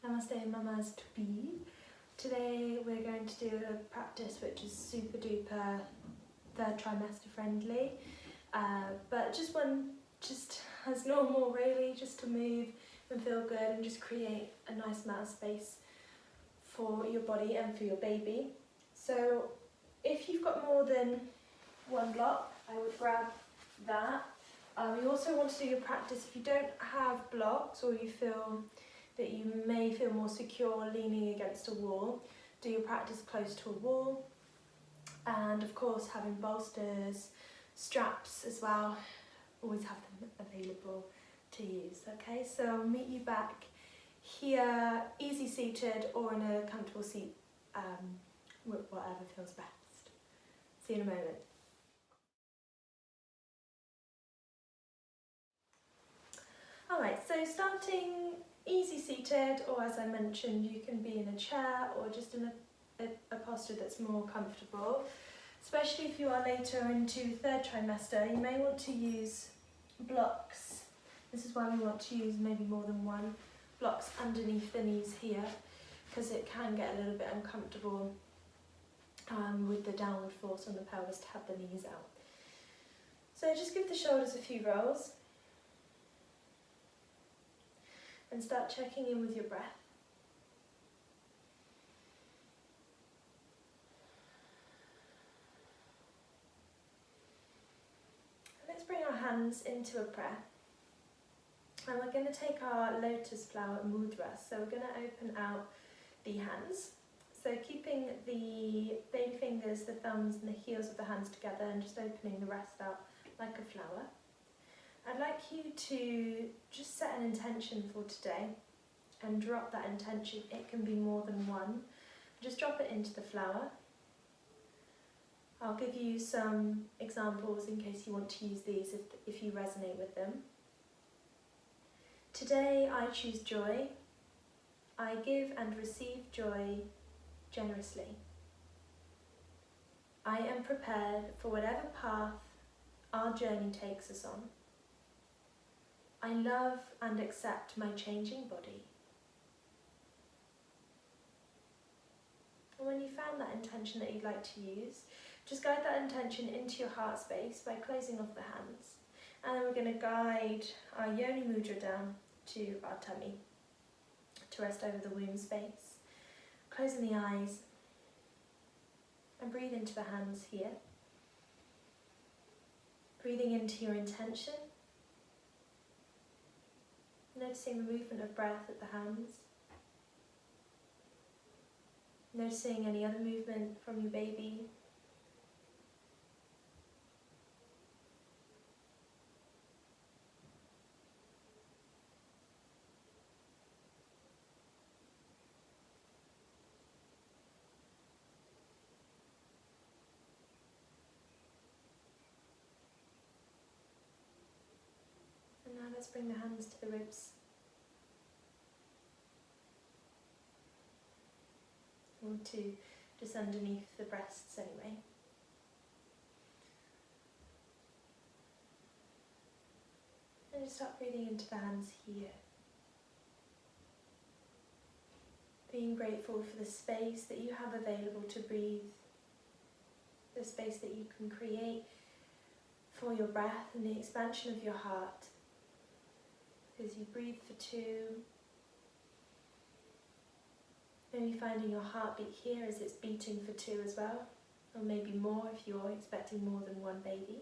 Namaste mamas to be. Today we're going to do a practice which is super duper third trimester friendly, but just as normal really, just to move and feel good and just create a nice amount of space for your body and for your baby. So if you've got more than one block, I would grab that. You also want to do your practice if you don't have blocks, or you feel that you may feel more secure leaning against a wall. Do your practice close to a wall, and of course having bolsters, straps as well, always have them available to use. Okay, so I'll meet you back here, easy seated or in a comfortable seat, whatever feels best. See you in a moment. Alright, so starting easy seated, or as I mentioned, you can be in a chair or just in a posture that's more comfortable. Especially if you are later into third trimester, you may want to use blocks. This is why we want to use maybe more than one. Blocks underneath the knees here, because it can get a little bit uncomfortable with the downward force on the pelvis to have the knees out. So just give the shoulders a few rolls. And start checking in with your breath. Let's bring our hands into a prayer. And we're going to take our lotus flower mudra. So we're going to open out the hands. So keeping the baby fingers, the thumbs and the heels of the hands together, and just opening the rest out like a flower. I'd like you to just set an intention for today and drop that intention. It can be more than one. Just drop it into the flower. I'll give you some examples in case you want to use these if you resonate with them. Today I choose joy. I give and receive joy generously. I am prepared for whatever path our journey takes us on. I love and accept my changing body. And when you found that intention that you'd like to use, just guide that intention into your heart space by closing off the hands. And then we're going to guide our yoni mudra down to our tummy to rest over the womb space. Closing the eyes and breathe into the hands here. Breathing into your intention. Noticing the movement of breath at the hands. Noticing any other movement from your baby. And now let's bring the hands to the ribs. Or to just underneath the breasts anyway. And just start breathing into the hands here. Being grateful for the space that you have available to breathe, the space that you can create for your breath and the expansion of your heart. As you breathe for two, maybe finding your heartbeat here as it's beating for two as well, or maybe more if you're expecting more than one baby.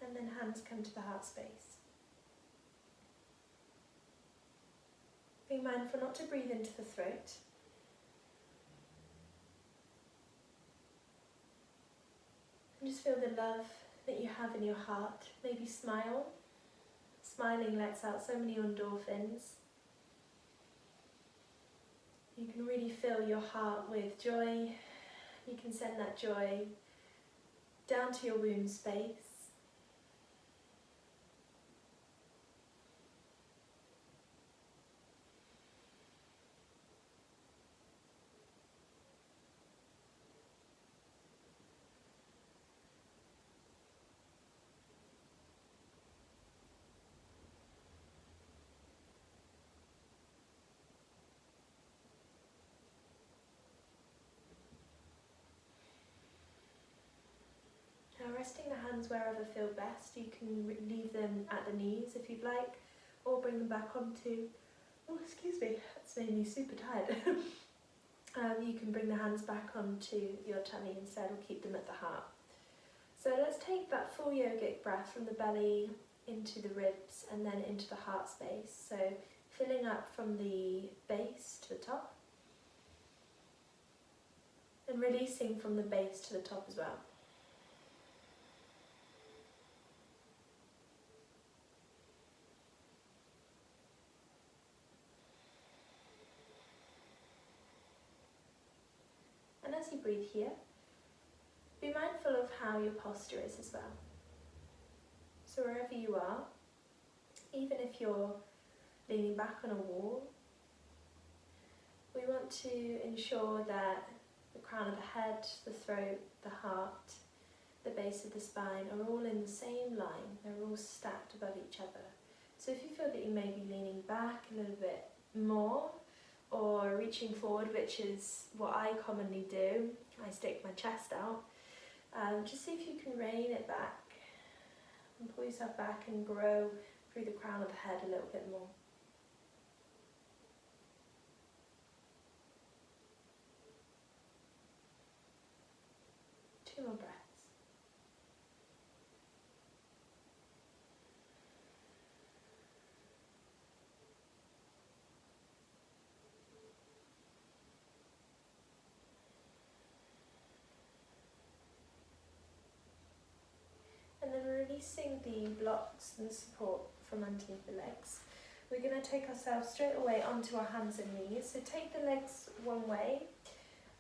And then hands come to the heart space. Being mindful not to breathe into the throat. And just feel the love that you have in your heart. Maybe smile. Smiling lets out so many endorphins. You can really fill your heart with joy. You can send that joy down to your womb space. hands wherever feel best. You can leave them at the knees if you'd like, or bring them back onto, oh excuse me, that's made me super tired. You can bring the hands back onto your tummy instead, or keep them at the heart. So let's take that full yogic breath from the belly into the ribs and then into the heart space. So filling up from the base to the top and releasing from the base to the top as well. And as you breathe here, be mindful of how your posture is as well. So wherever you are, even if you're leaning back on a wall, we want to ensure that the crown of the head, the throat, the heart, the base of the spine are all in the same line. They're all stacked above each other. So if you feel that you may be leaning back a little bit more or reaching forward, which is what I commonly do, I stick my chest out, just see if you can rein it back and pull yourself back and grow through the crown of the head a little bit more. Two more breaths. And then releasing the blocks and support from underneath the legs. We're going to take ourselves straight away onto our hands and knees. So take the legs one way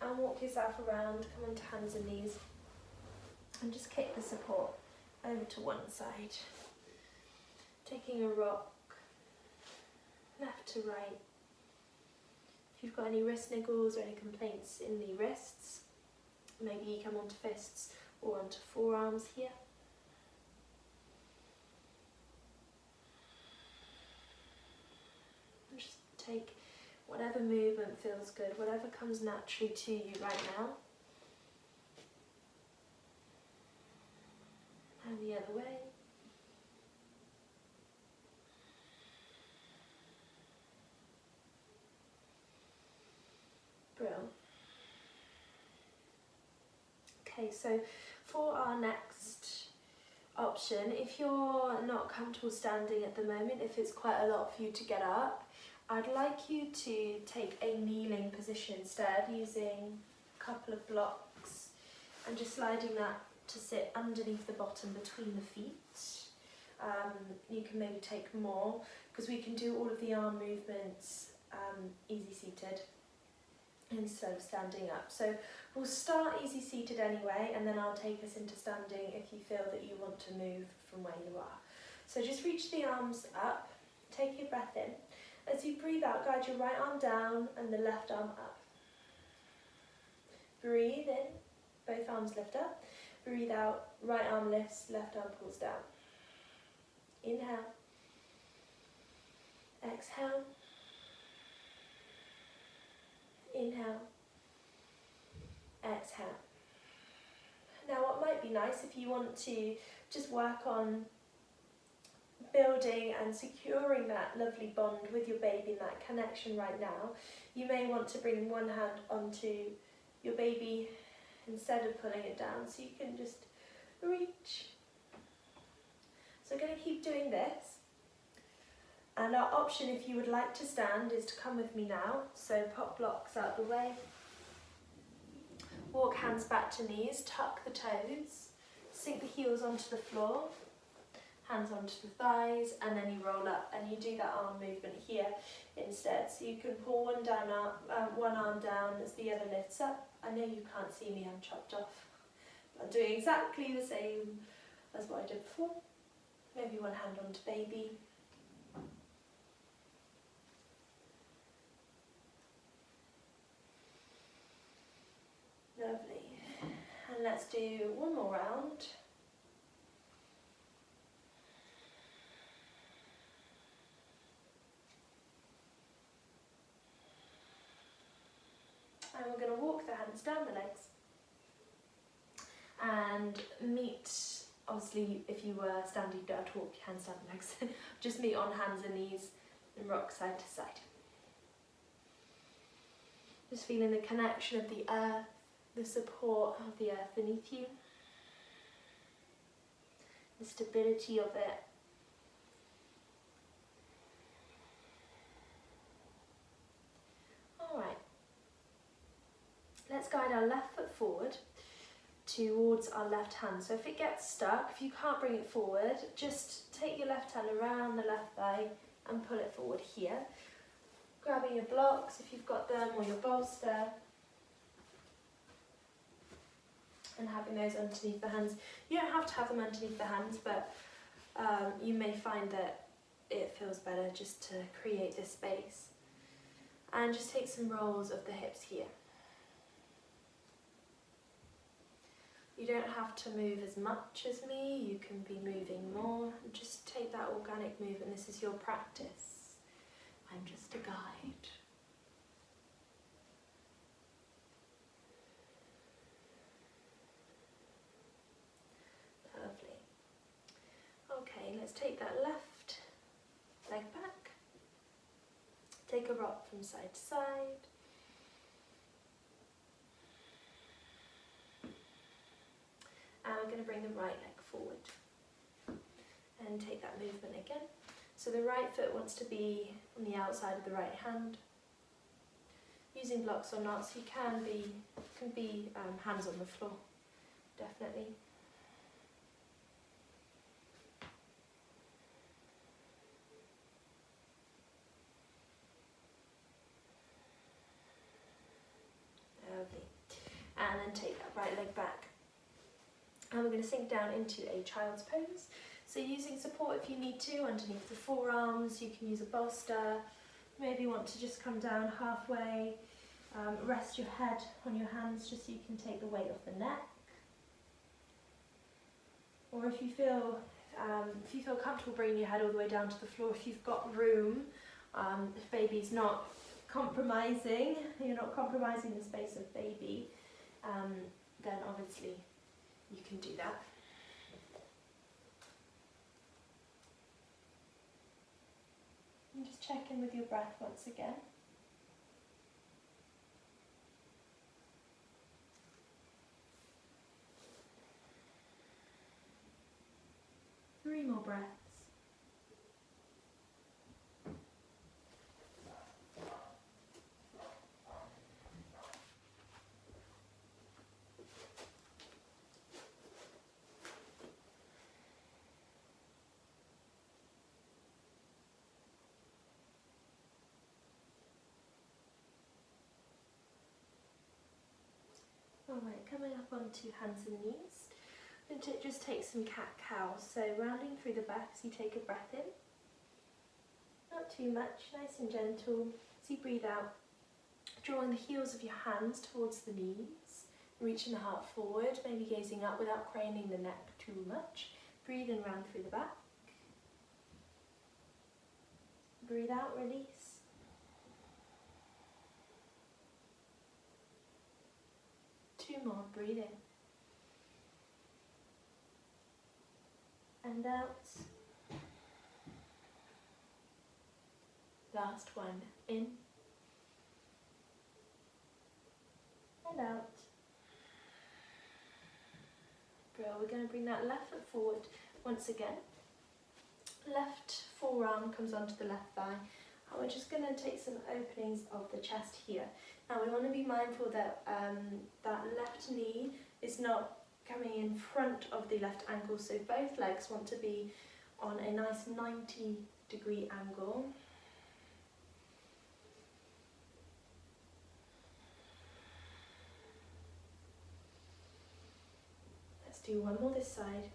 and walk yourself around, come onto hands and knees, and just kick the support over to one side. Taking a rock left to right. If you've got any wrist niggles or any complaints in the wrists, maybe you come onto fists or onto forearms here. Just take whatever movement feels good, whatever comes naturally to you right now. And the other way. Brilliant. Okay, so for our next option, if you're not comfortable standing at the moment, if it's quite a lot for you to get up, I'd like you to take a kneeling position instead, using a couple of blocks and just sliding that to sit underneath the bottom between the feet. You can maybe take more, because we can do all of the arm movements easy seated instead of standing up. So we'll start easy seated anyway, and then I'll take us into standing if you feel that you want to move from where you are. So just reach the arms up, take your breath in. As you breathe out, guide your right arm down and the left arm up. Breathe in, both arms lift up. Breathe out, right arm lifts, left arm pulls down. Inhale. Exhale. Inhale. Exhale. Now what might be nice, if you want to just work on building and securing that lovely bond with your baby and that connection right now, you may want to bring one hand onto your baby instead of pulling it down, so you can just reach. So we're going to keep doing this, and our option, if you would like to stand, is to come with me now. So pop blocks out the way, walk hands back to knees, tuck the toes, sink the heels onto the floor, hands onto the thighs, and then you roll up and you do that arm movement here instead. So you can pull one arm down as the other lifts up. I know you can't see me, I'm chopped off. I'm doing exactly the same as what I did before. Maybe one hand onto baby. Lovely. And let's do one more round. And we're going to walk the hands down the legs and meet Obviously, if you were standing, you don't have to walk your hands down the legs. Just meet on hands and knees and rock side to side. Just feeling the connection of the earth, the support of the earth beneath you, the stability of it. Alright, let's guide our left foot forward towards our left hand. So if it gets stuck, if you can't bring it forward, just take your left hand around the left thigh and pull it forward here. Grabbing your blocks if you've got them, or your bolster, and having those underneath the hands. You don't have to have them underneath the hands, but you may find that it feels better just to create this space. And just take some rolls of the hips here. You don't have to move as much as me, you can be moving more. Just take that organic movement. This is your practice. I'm just a guide. Lovely. Okay, let's take that left leg back. Take a rock from side to side. And we're going to bring the right leg forward and take that movement again. So the right foot wants to be on the outside of the right hand. Using blocks or not, so you can be hands on the floor, definitely. Lovely. And then take that right leg back. And we're going to sink down into a child's pose. So using support if you need to, underneath the forearms, you can use a bolster. Maybe you want to just come down halfway, rest your head on your hands just so you can take the weight off the neck. Or if you feel comfortable bringing your head all the way down to the floor, if you've got room, if baby's not compromising, you're not compromising the space of baby, then obviously you can do that. And just check in with your breath once again. Three more breaths. Alright, coming up onto hands and knees. And just take some cat-cow. So rounding through the back as you take a breath in. Not too much, nice and gentle. As you breathe out, drawing the heels of your hands towards the knees. Reaching the heart forward, maybe gazing up without craning the neck too much. Breathe in round through the back. Breathe out, release. Two more, breathe in. And out. Last one, in. And out. Girl, we're going to bring that left foot forward once again. Left forearm comes onto the left thigh. And we're just going to take some openings of the chest here. Now we want to be mindful that that left knee is not coming in front of the left ankle, so both legs want to be on a nice 90-degree angle. Let's do one more this side.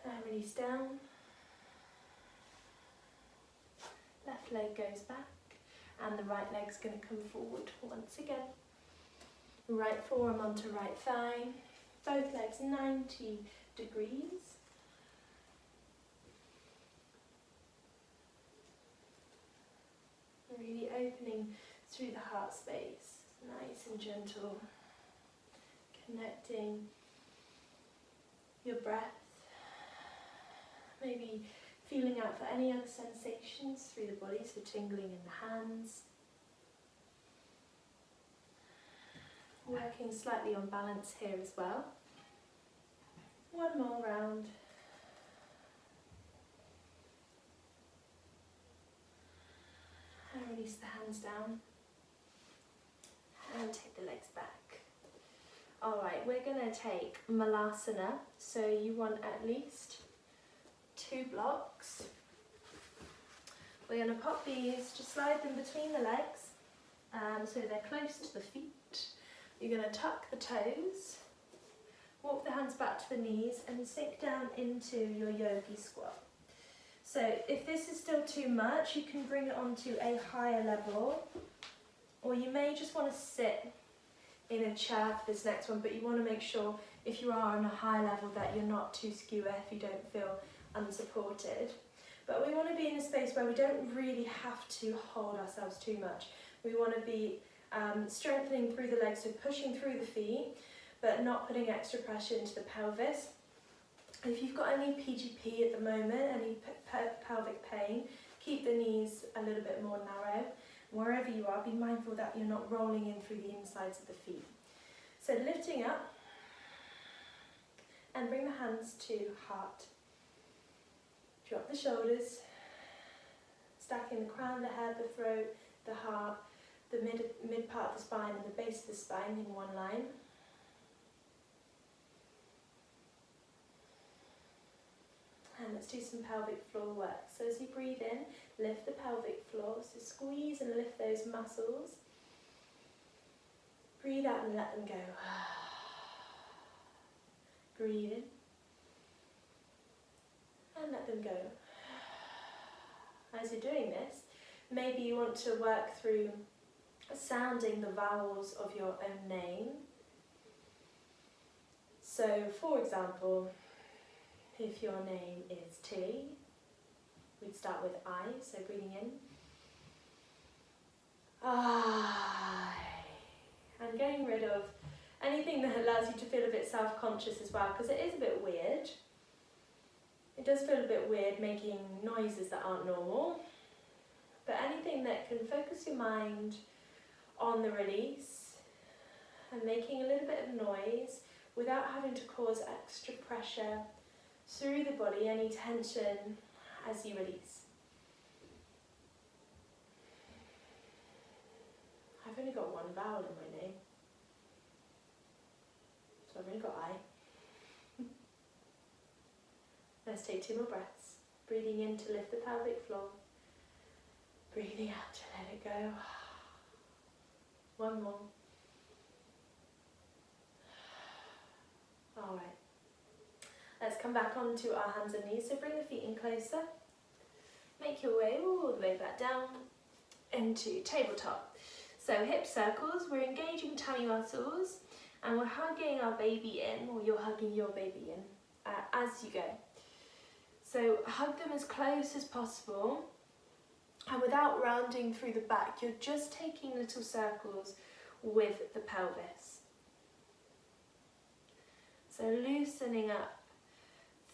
And release down. Left leg goes back and the right leg's going to come forward once again. Right forearm onto right thigh, both legs 90 degrees. Really opening through the heart space, nice and gentle. Connecting your breath, maybe feeling out for any other sensations through the body, so tingling in the hands. Working slightly on balance here as well. One more round. And release the hands down. And take the legs back. Alright, we're going to take Malasana. So you want at least 2 blocks. We're going to pop these, just slide them between the legs so they're close to the feet. You're going to tuck the toes, walk the hands back to the knees and sink down into your yogi squat. So if this is still too much, you can bring it onto a higher level, or you may just want to sit in a chair for this next one, but you want to make sure if you are on a high level that you're not too skewer if you don't feel unsupported. But we want to be in a space where we don't really have to hold ourselves too much. We want to be strengthening through the legs, so pushing through the feet, but not putting extra pressure into the pelvis. If you've got any PGP at the moment, any pelvic pain, keep the knees a little bit more narrow. Wherever you are, be mindful that you're not rolling in through the insides of the feet. So lifting up, and bring the hands to heart. Drop the shoulders, stacking the crown, the head, the throat, the heart, the mid part of the spine and the base of the spine in one line. And let's do some pelvic floor work. So as you breathe in, lift the pelvic floor. So squeeze and lift those muscles. Breathe out and let them go. Breathe in. And let them go. As you're doing this, maybe you want to work through sounding the vowels of your own name. So, for example, if your name is Tilly, we'd start with I, so breathing in. I. And getting rid of anything that allows you to feel a bit self-conscious as well, because it is a bit weird. It does feel a bit weird making noises that aren't normal. But anything that can focus your mind on the release and making a little bit of noise without having to cause extra pressure through the body, any tension as you release. I've only got one vowel in my name, so I've only got I. Let's take 2 more breaths. Breathing in to lift the pelvic floor. Breathing out to let it go. One more. Alright. Let's come back onto our hands and knees. So bring the feet in closer. Make your way all the way back down into tabletop. So hip circles, we're engaging tummy muscles and we're hugging our baby in, or you're hugging your baby in as you go. So hug them as close as possible, and without rounding through the back, you're just taking little circles with the pelvis. So loosening up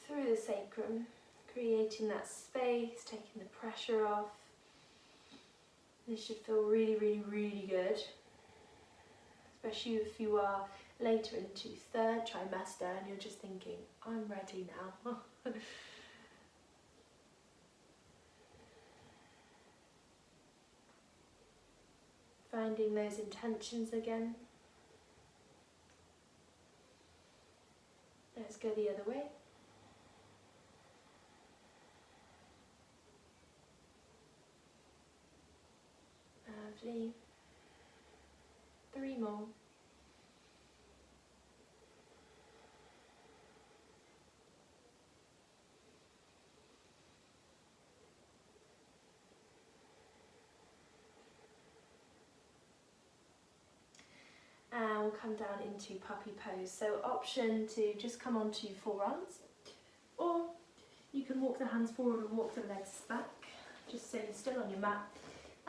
through the sacrum, creating that space, taking the pressure off. This should feel really, really, really good, especially if you are later into 3rd trimester and you're just thinking, I'm ready now. Finding those intentions again. Let's go the other way. Lovely. 3 more. And we'll come down into puppy pose. So option to just come onto forearms, or you can walk the hands forward and walk the legs back, just so you're still on your mat,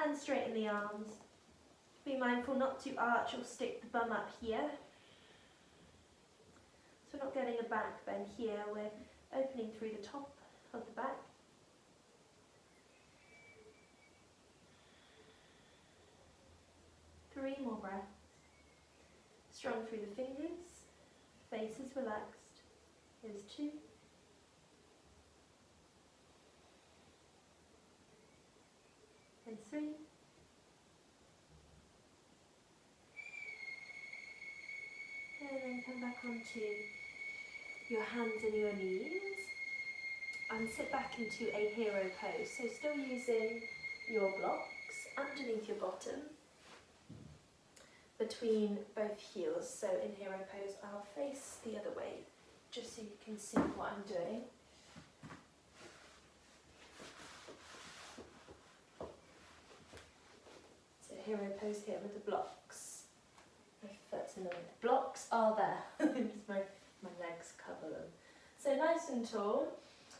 and straighten the arms. Be mindful not to arch or stick the bum up here. So we're not getting a back bend here, we're opening through the top of the back. Three more breaths. Strong through the fingers, face is relaxed. Here's two. And three. And then come back onto your hands and your knees and sit back into a hero pose. So still using your blocks underneath your bottom, between both heels. So in hero pose, I'll face the other way, just so you can see what I'm doing. So hero pose here with the blocks. My foot's annoying. The blocks are there. my legs cover them. So nice and tall.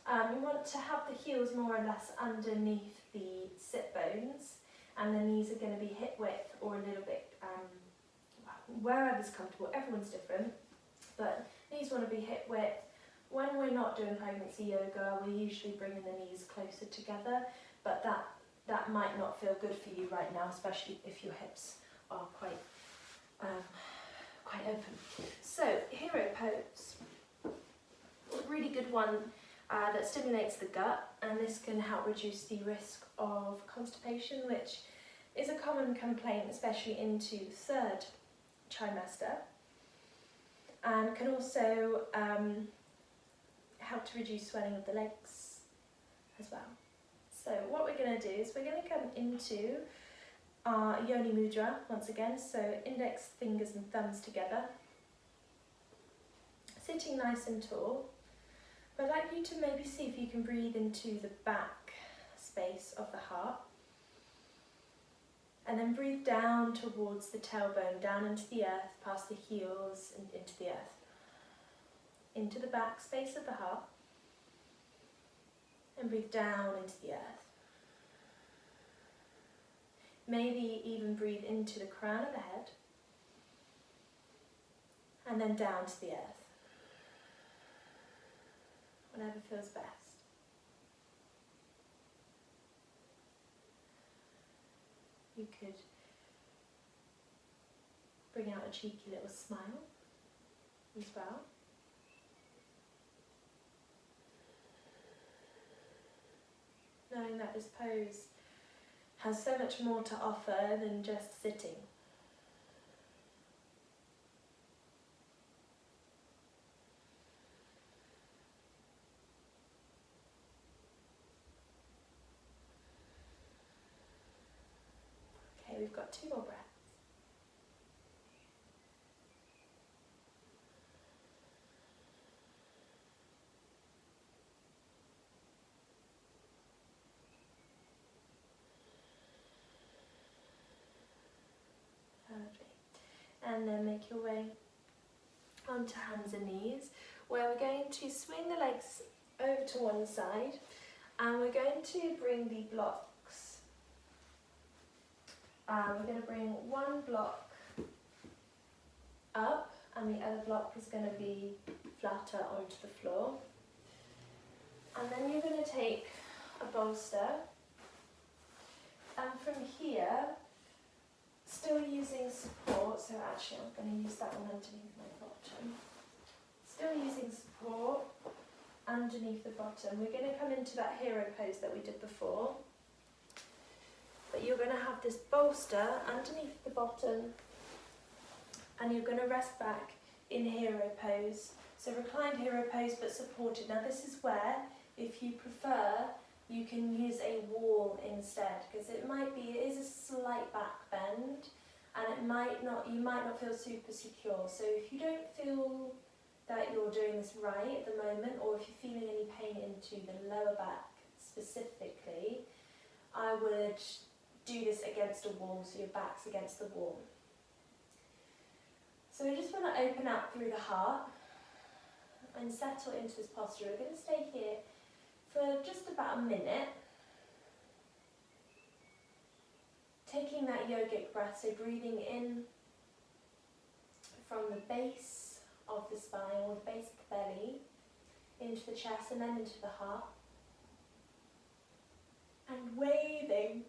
We want to have the heels more or less underneath the sit bones, and the knees are going to be hip width or a little bit wherever's comfortable. Everyone's different, but knees want to be hip width. When we're not doing pregnancy yoga, we usually bring the knees closer together, but that might not feel good for you right now, especially if your hips are quite open. So hero pose, really good one that stimulates the gut, and this can help reduce the risk of constipation, which is a common complaint, especially into third trimester, and can also help to reduce swelling of the legs as well. So what we're going to do is we're going to come into our Yoni Mudra once again, so index fingers and thumbs together, sitting nice and tall. But I'd like you to maybe see if you can breathe into the back space of the heart, and then breathe down towards the tailbone, down into the earth, past the heels and into the earth, into the back space of the heart, and breathe down into the earth. Maybe even breathe into the crown of the head, and then down to the earth. Whatever feels best. You could bring out a cheeky little smile as well. Knowing that this pose has so much more to offer than just sitting. Okay, we've got two more breaths. And then make your way onto hands and knees, where we're going to swing the legs over to one side, and we're going to bring the blocks. We're going to bring one block up, and the other block is going to be flatter onto the floor. And then you're going to take a bolster, and from here, still using support, so actually I'm going to use that one underneath my bottom. Still using support underneath the bottom. We're going to come into that hero pose that we did before. But you're going to have this bolster underneath the bottom, and you're going to rest back in hero pose. So reclined hero pose but supported. Now this is where, if you prefer, you can use a wall instead, because it is a slight back bend, and you might not feel super secure. So if you don't feel that you're doing this right at the moment, or if you're feeling any pain into the lower back specifically, I would do this against a wall, so your back's against the wall. So we just want to open up through the heart and settle into this posture. We're going to stay here for just about a minute, taking that yogic breath, so breathing in from the base of the spine, or the base of the belly, into the chest and then into the heart. And waving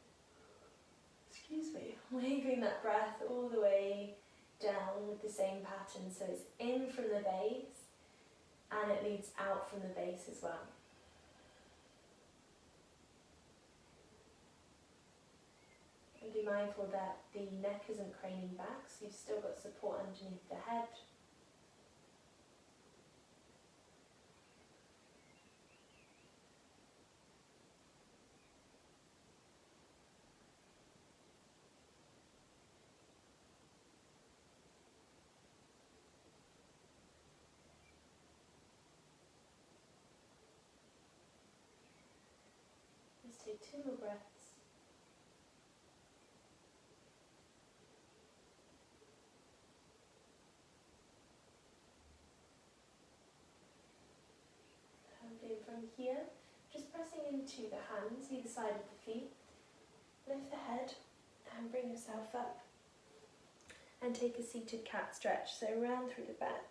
that breath all the way down with the same pattern. So it's in from the base and it leads out from the base as well. And be mindful that the neck isn't craning back, so you've still got support underneath the head. Let's take 2 more breaths. From here, just pressing into the hands either side of the feet. Lift the head and bring yourself up. And take a seated cat stretch, so round through the back.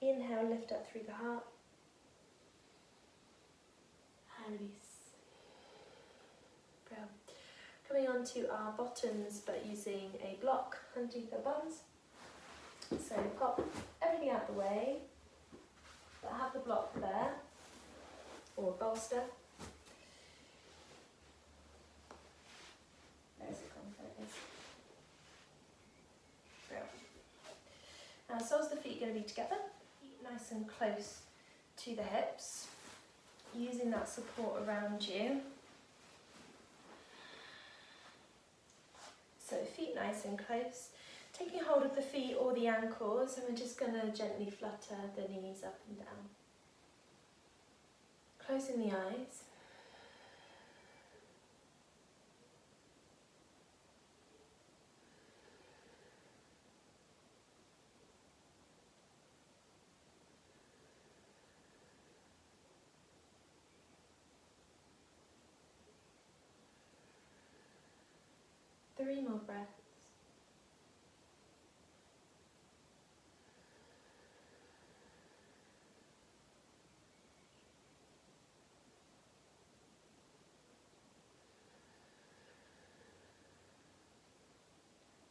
Inhale, lift up through the heart. And release. Brilliant. Coming on to our bottoms, but using a block underneath the bums. So pop everything out the way. But have the block there, or a bolster. There's it gone, there it is. Brilliant. Now, soles of the feet are going to be together, nice and close to the hips, using that support around you. So feet nice and close. Taking hold of the feet or the ankles, and we're just going to gently flutter the knees up and down. Closing the eyes. Three more breaths.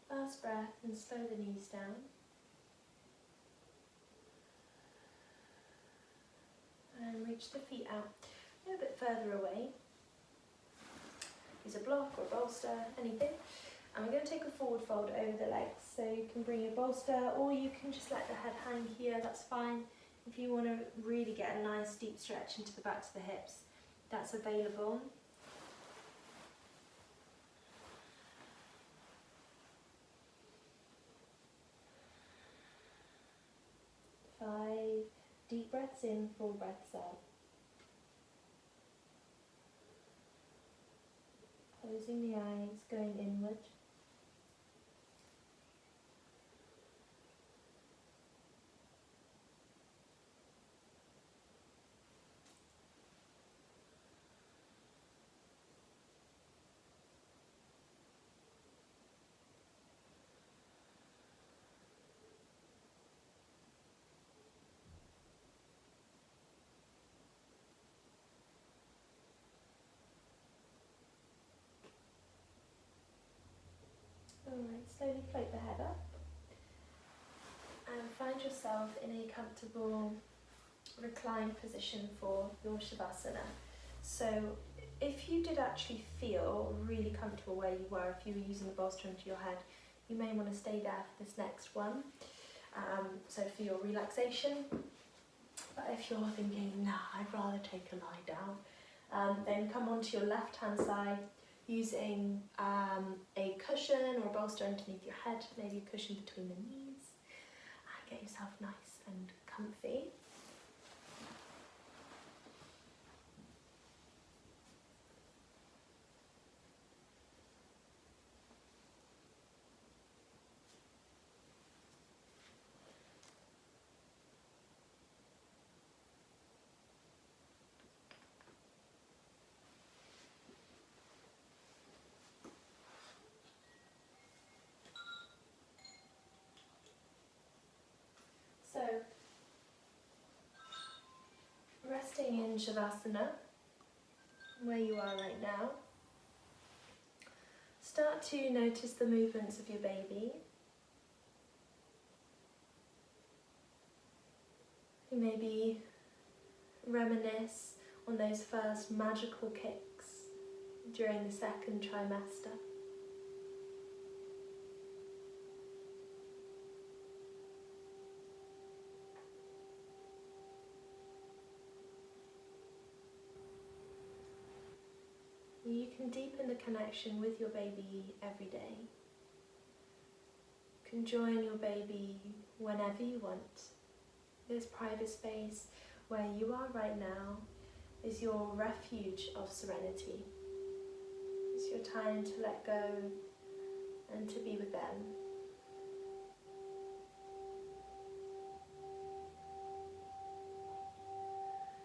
Last breath, and slow the knees down. And reach the feet out a little bit further away. Use a block or a bolster, anything. And we're going to take a forward fold over the legs. So you can bring your bolster, or you can just let the head hang here, that's fine. If you want to really get a nice deep stretch into the backs of the hips, that's available. 5 deep breaths in, 4 breaths out. Closing the eyes, going inward. Alright, slowly float the head up and find yourself in a comfortable reclined position for your Shavasana. So if you did actually feel really comfortable where you were, if you were using the bolster into your head, you may want to stay there for this next one. So for your relaxation. But if you're thinking, nah, I'd rather take a lie down, then come onto your left hand side, using a cushion or a bolster underneath your head, maybe a cushion between the knees, and get yourself nice and comfy. Sitting in Shavasana, where you are right now, start to notice the movements of your baby. You maybe reminisce on those first magical kicks during the second trimester. You can deepen the connection with your baby every day. You can join your baby whenever you want. This private space where you are right now is your refuge of serenity. It's your time to let go and to be with them.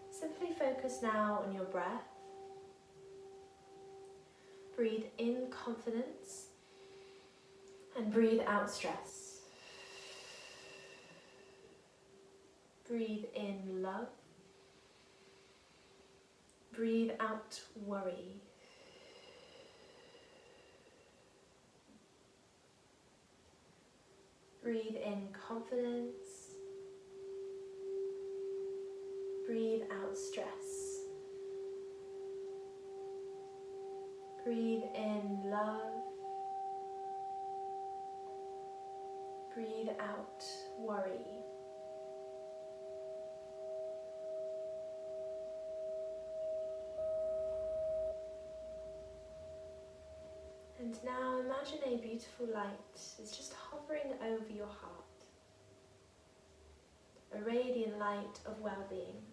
Simply focus now on your breath. Breathe in confidence and breathe out stress. Breathe in love. Breathe out worry. Breathe in confidence. Breathe out stress. Breathe in love. Breathe out worry. And now imagine a beautiful light is just hovering over your heart. A radiant light of well-being.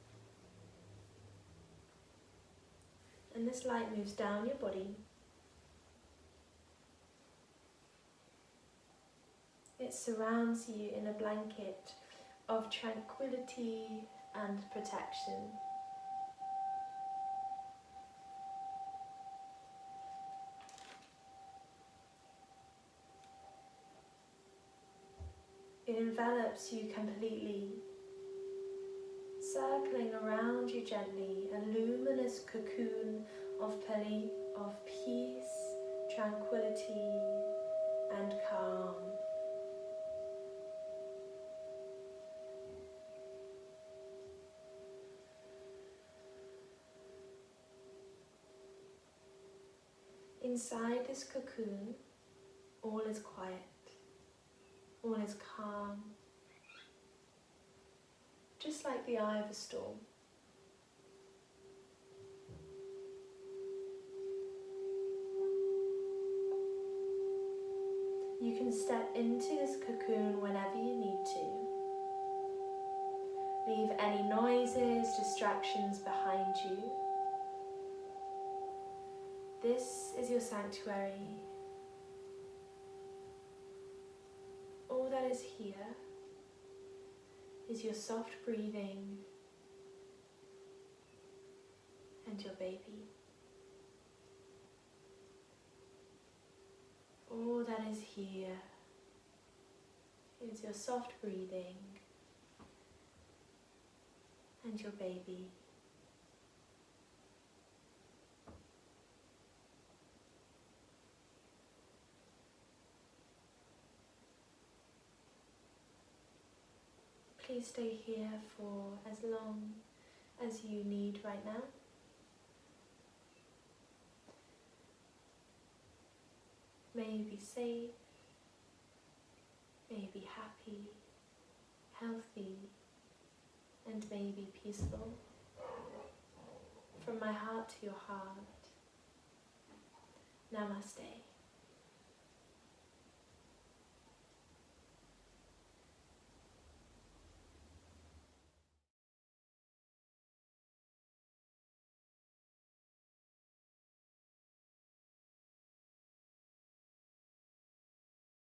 And this light moves down your body. It surrounds you in a blanket of tranquility and protection. It envelops you completely, circling around you gently, a luminous cocoon of peace, tranquility, and calm. Inside this cocoon, all is quiet, all is calm, just like the eye of a storm. You can step into this cocoon whenever you need to. Leave any noises, distractions behind you. This is your sanctuary. All that is here is your soft breathing and your baby. All that is here is your soft breathing and your baby. Please stay here for as long as you need right now. May you be safe, may you be happy, healthy, and may you be peaceful. From my heart to your heart, Namaste.